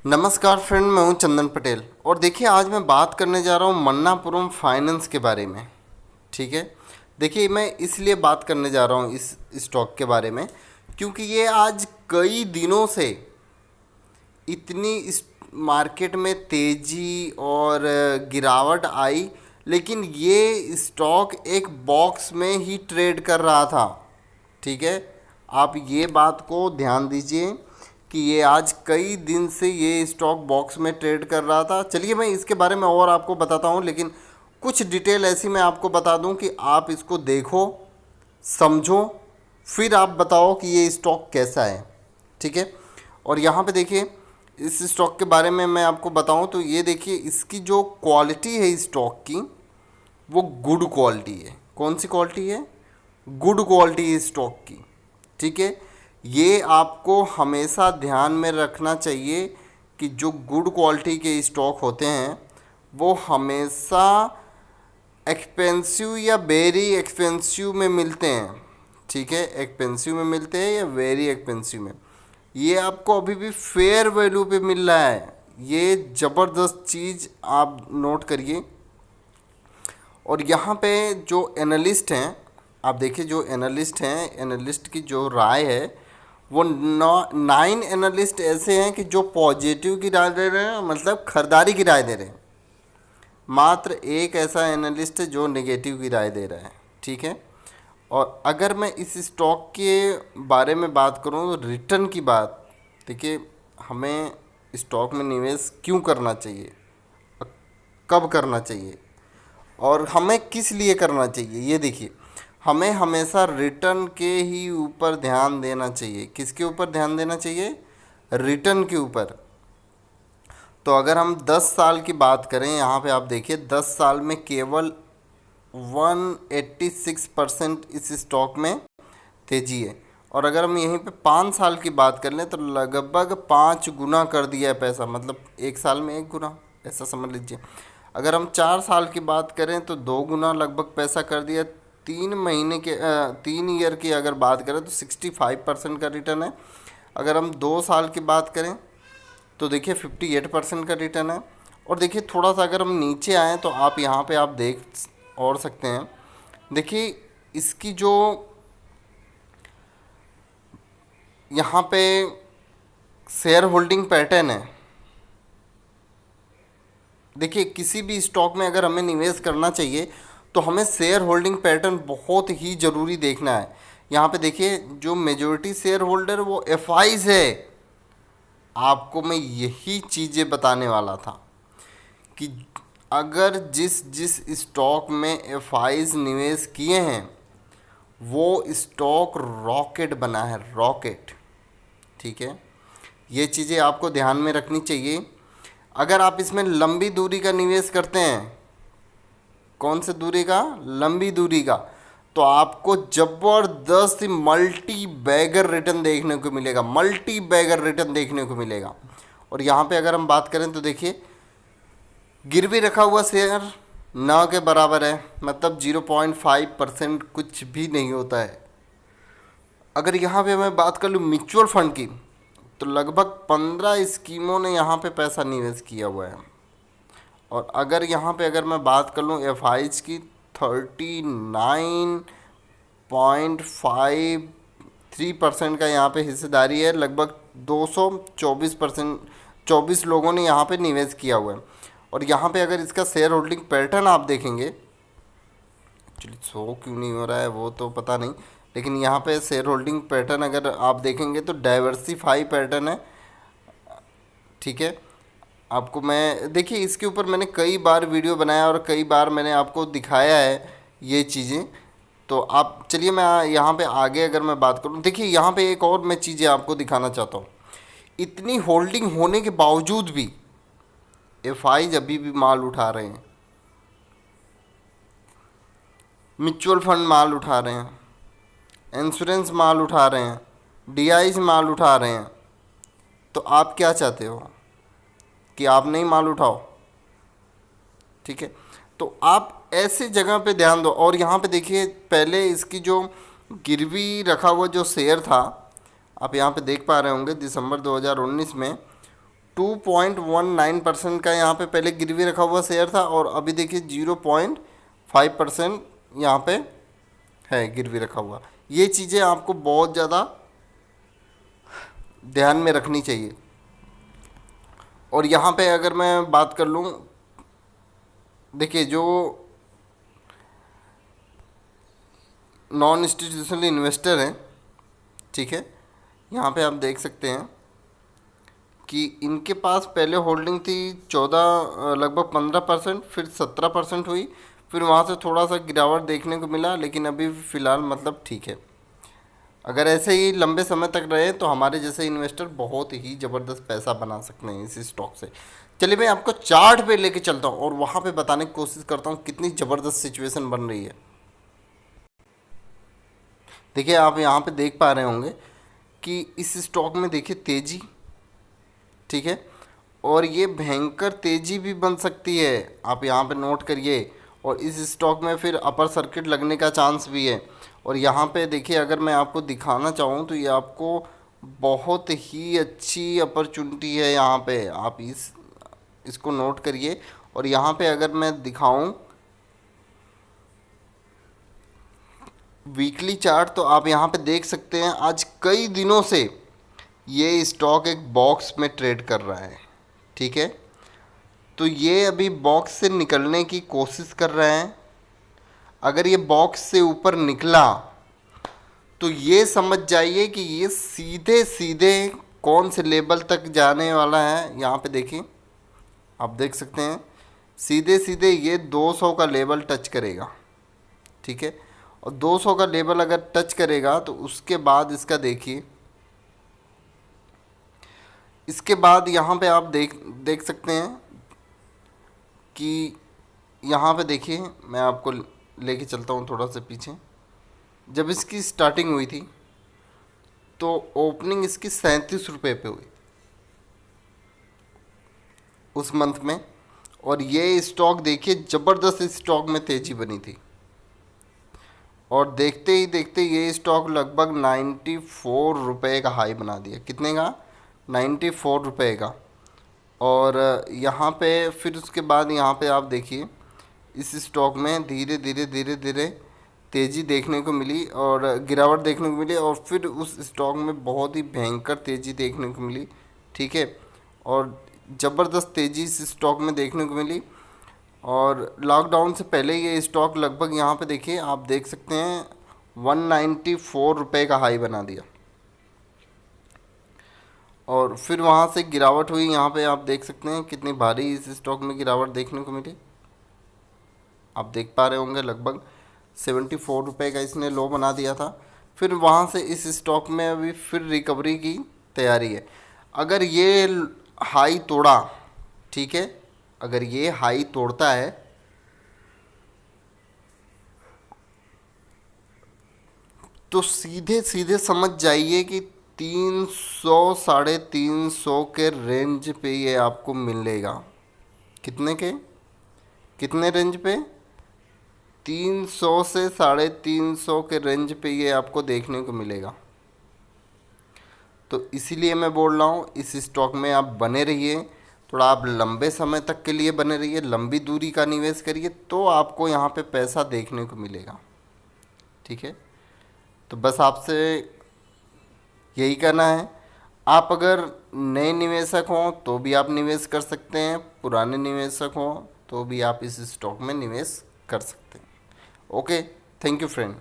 नमस्कार फ्रेंड, मैं हूं चंदन पटेल और देखिए आज मैं बात करने जा रहा हूं मन्नापुरम फाइनेंस के बारे में। ठीक है, देखिए मैं इसलिए बात करने जा रहा हूं इस स्टॉक के बारे में क्योंकि ये आज कई दिनों से इतनी इस मार्केट में तेज़ी और गिरावट आई, लेकिन ये स्टॉक एक बॉक्स में ही ट्रेड कर रहा था। ठीक है, आप ये बात को ध्यान दीजिए कि ये आज कई दिन से ये स्टॉक बॉक्स में ट्रेड कर रहा था। चलिए मैं इसके बारे में और आपको बताता हूँ, लेकिन कुछ डिटेल ऐसी मैं आपको बता दूँ कि आप इसको देखो, समझो, फिर आप बताओ कि ये स्टॉक कैसा है। ठीक है, और यहाँ पे देखिए इस स्टॉक के बारे में मैं आपको बताऊँ तो ये देखिए इसकी जो क्वालिटी है इस स्टॉक की वो गुड क्वालिटी है। कौन सी क्वालिटी है? गुड क्वालिटी इस स्टॉक की। ठीक है, ये आपको हमेशा ध्यान में रखना चाहिए कि जो गुड क्वालिटी के स्टॉक होते हैं वो हमेशा एक्सपेंसिव या वेरी एक्सपेंसिव में मिलते हैं। ठीक है, एक्सपेंसिव में मिलते हैं या वेरी एक्सपेंसिव में, ये आपको अभी भी फेयर वैल्यू पे मिल रहा है। ये ज़बरदस्त चीज़ आप नोट करिए। और यहाँ पे जो एनालिस्ट हैं, आप देखिए जो एनालिस्ट हैं, एनालिस्ट की जो राय है वो 9 एनालिस्ट ऐसे हैं कि जो पॉजिटिव की राय दे रहे हैं, मतलब खरीदारी की राय दे रहे हैं। मात्र एक ऐसा एनालिस्ट है जो नेगेटिव की राय दे रहा है। ठीक है, और अगर मैं इस स्टॉक के बारे में बात करूं तो रिटर्न की बात, देखिए हमें स्टॉक में निवेश क्यों करना चाहिए, कब करना चाहिए और हमें किस लिए करना चाहिए, ये देखिए हमें हमेशा रिटर्न के ही ऊपर ध्यान देना चाहिए। किसके ऊपर ध्यान देना चाहिए? रिटर्न के ऊपर। तो अगर हम 10 साल की बात करें, यहाँ पे आप देखिए 10 साल में केवल 186% इस स्टॉक में तेजी है। और अगर हम यहीं पे 5 साल की बात कर लें तो लगभग 5 गुना कर दिया है पैसा, मतलब एक साल में 1 गुना, ऐसा समझ लीजिए। अगर हम 4 साल की बात करें तो 2 गुना लगभग पैसा कर दिया। 3 ईयर की अगर बात करें तो 65% का रिटर्न है। अगर हम 2 साल की बात करें तो देखिए 58% का रिटर्न है। और देखिए थोड़ा सा अगर हम नीचे आएँ तो आप यहाँ पे आप देख और सकते हैं, देखिए इसकी जो यहाँ पे शेयर होल्डिंग पैटर्न है, देखिए किसी भी स्टॉक में अगर हमें निवेश करना चाहिए तो हमें शेयर होल्डिंग पैटर्न बहुत ही ज़रूरी देखना है। यहाँ पे देखिए जो मेजॉरिटी शेयर होल्डर वो एफआईज है। आपको मैं यही चीज़ें बताने वाला था कि अगर जिस जिस स्टॉक में एफआईज निवेश किए हैं वो स्टॉक रॉकेट बना है, रॉकेट। ठीक है, ये चीज़ें आपको ध्यान में रखनी चाहिए। अगर आप इसमें लंबी दूरी का निवेश करते हैं, कौन से दूरी का? लंबी दूरी का, तो आपको ज़बरदस्त मल्टी बैगर रिटर्न देखने को मिलेगा, मल्टी बैगर रिटर्न देखने को मिलेगा। और यहाँ पे अगर हम बात करें तो देखिए गिरवी रखा हुआ शेयर न के बराबर है, मतलब 0.5% कुछ भी नहीं होता है। अगर यहाँ पे मैं बात कर लूँ म्यूचुअल फंड की तो लगभग 15 स्कीमों ने यहाँ पे पैसा निवेश किया हुआ है। और अगर यहाँ पे अगर मैं बात कर लूँ एफआईज की, 39.53% का यहाँ पे हिस्सेदारी है। लगभग 24 लोगों ने यहाँ पे निवेश किया हुआ है। और यहाँ पे अगर इसका शेयर होल्डिंग पैटर्न आप देखेंगे, एक्चुअली शो क्यों नहीं हो रहा है वो तो पता नहीं, लेकिन यहाँ पे शेयर होल्डिंग पैटर्न अगर आप देखेंगे तो डाइवर्सिफाई पैटर्न है। ठीक है, आपको मैं देखिए इसके ऊपर मैंने कई बार वीडियो बनाया और कई बार मैंने आपको दिखाया है ये चीज़ें। तो आप चलिए मैं यहाँ पे आगे अगर मैं बात करूँ, देखिए यहाँ पे एक और मैं चीज़ें आपको दिखाना चाहता हूँ। इतनी होल्डिंग होने के बावजूद भी एफआईज अभी भी माल उठा रहे हैं, म्यूचुअल फंड माल उठा रहे हैं, इंश्योरेंस माल उठा रहे हैं, डीआईज माल उठा रहे हैं। तो आप क्या चाहते हो कि आप नहीं माल उठाओ? ठीक है, तो आप ऐसे जगह पे ध्यान दो। और यहाँ पे देखिए पहले इसकी जो गिरवी रखा हुआ जो शेयर था, आप यहाँ पे देख पा रहे होंगे दिसंबर 2019 में 2.19% का यहाँ पे पहले गिरवी रखा हुआ शेयर था, और अभी देखिए 0.5% यहाँ पे है गिरवी रखा हुआ। ये चीज़ें आपको बहुत ज़्यादा ध्यान में रखनी चाहिए। और यहाँ पे अगर मैं बात कर लूँ, देखिए जो नॉन इंस्टीट्यूशनल इन्वेस्टर हैं, ठीक है, यहाँ पे आप देख सकते हैं कि इनके पास पहले होल्डिंग थी 14, लगभग 15%, फिर 17% हुई, फिर वहाँ से थोड़ा सा गिरावट देखने को मिला, लेकिन अभी फ़िलहाल मतलब ठीक है। अगर ऐसे ही लंबे समय तक रहे तो हमारे जैसे इन्वेस्टर बहुत ही ज़बरदस्त पैसा बना सकते हैं इस स्टॉक से। चलिए मैं आपको चार्ट पे लेके चलता हूँ और वहाँ पे बताने की कोशिश करता हूँ कितनी ज़बरदस्त सिचुएशन बन रही है। देखिए आप यहाँ पे देख पा रहे होंगे कि इस स्टॉक में देखिए तेज़ी, ठीक है, और ये भयंकर तेज़ी भी बन सकती है, आप यहाँ पे नोट करिए। और इस स्टॉक में फिर अपर सर्किट लगने का चांस भी है। और यहाँ पे देखिए अगर मैं आपको दिखाना चाहूँ तो ये आपको बहुत ही अच्छी अपॉर्चुनिटी है यहाँ पे, आप इसको नोट करिए। और यहाँ पे अगर मैं दिखाऊं वीकली चार्ट, तो आप यहाँ पे देख सकते हैं आज कई दिनों से ये स्टॉक एक बॉक्स में ट्रेड कर रहा है, ठीक है। तो ये अभी बॉक्स से निकलने की कोशिश कर रहे हैं। अगर ये बॉक्स से ऊपर निकला तो ये समझ जाइए कि ये सीधे सीधे कौन से लेवल तक जाने वाला है। यहाँ पे देखिए आप देख सकते हैं सीधे सीधे ये 200 का लेवल टच करेगा, ठीक है। और 200 का लेवल अगर टच करेगा तो उसके बाद इसका देखिए, इसके बाद यहाँ पे आप देख सकते हैं कि यहाँ पे देखिए मैं आपको लेके चलता हूँ थोड़ा सा पीछे। जब इसकी स्टार्टिंग हुई थी तो ओपनिंग इसकी 37 रुपये पे हुई उस मंथ में, और ये स्टॉक देखिए ज़बरदस्त स्टॉक में तेज़ी बनी थी। और देखते ही देखते ये स्टॉक लगभग 94 रुपये का हाई बना दिया। कितने का? 94 रुपये का। और यहाँ पे फिर उसके बाद यहाँ पे आप देखिए इस स्टॉक में धीरे धीरे धीरे धीरे तेज़ी देखने को मिली और गिरावट देखने को मिली, और फिर उस स्टॉक में बहुत ही भयंकर तेज़ी देखने को मिली, ठीक है। और ज़बरदस्त तेज़ी इस स्टॉक में देखने को मिली। और लॉकडाउन से पहले ये स्टॉक लगभग यहाँ पे देखिए आप देख सकते हैं 194 रुपये का हाई बना दिया, और फिर वहाँ से गिरावट हुई। यहाँ पे आप देख सकते हैं कितनी भारी इस स्टॉक में गिरावट देखने को मिली। आप देख पा रहे होंगे लगभग 74 रुपये का इसने लो बना दिया था। फिर वहाँ से इस स्टॉक में अभी फिर रिकवरी की तैयारी है। अगर ये हाई तोड़ा, ठीक है, अगर ये हाई तोड़ता है तो सीधे सीधे समझ जाइए कि 300 350 के रेंज पे ये आपको मिलेगा। कितने के? कितने रेंज पे? 300 से 350 के रेंज पे ये आपको देखने को मिलेगा। तो इसीलिए मैं बोल रहा हूँ इस स्टॉक में आप बने रहिए, थोड़ा आप लंबे समय तक के लिए बने रहिए, लंबी दूरी का निवेश करिए, तो आपको यहाँ पे पैसा देखने को मिलेगा, ठीक है। तो बस आपसे यही करना है। आप अगर नए निवेशक हों तो भी आप निवेश कर सकते हैं, पुराने निवेशक हों तो भी आप इस स्टॉक में निवेश कर सकते हैं। Okay, thank you friend.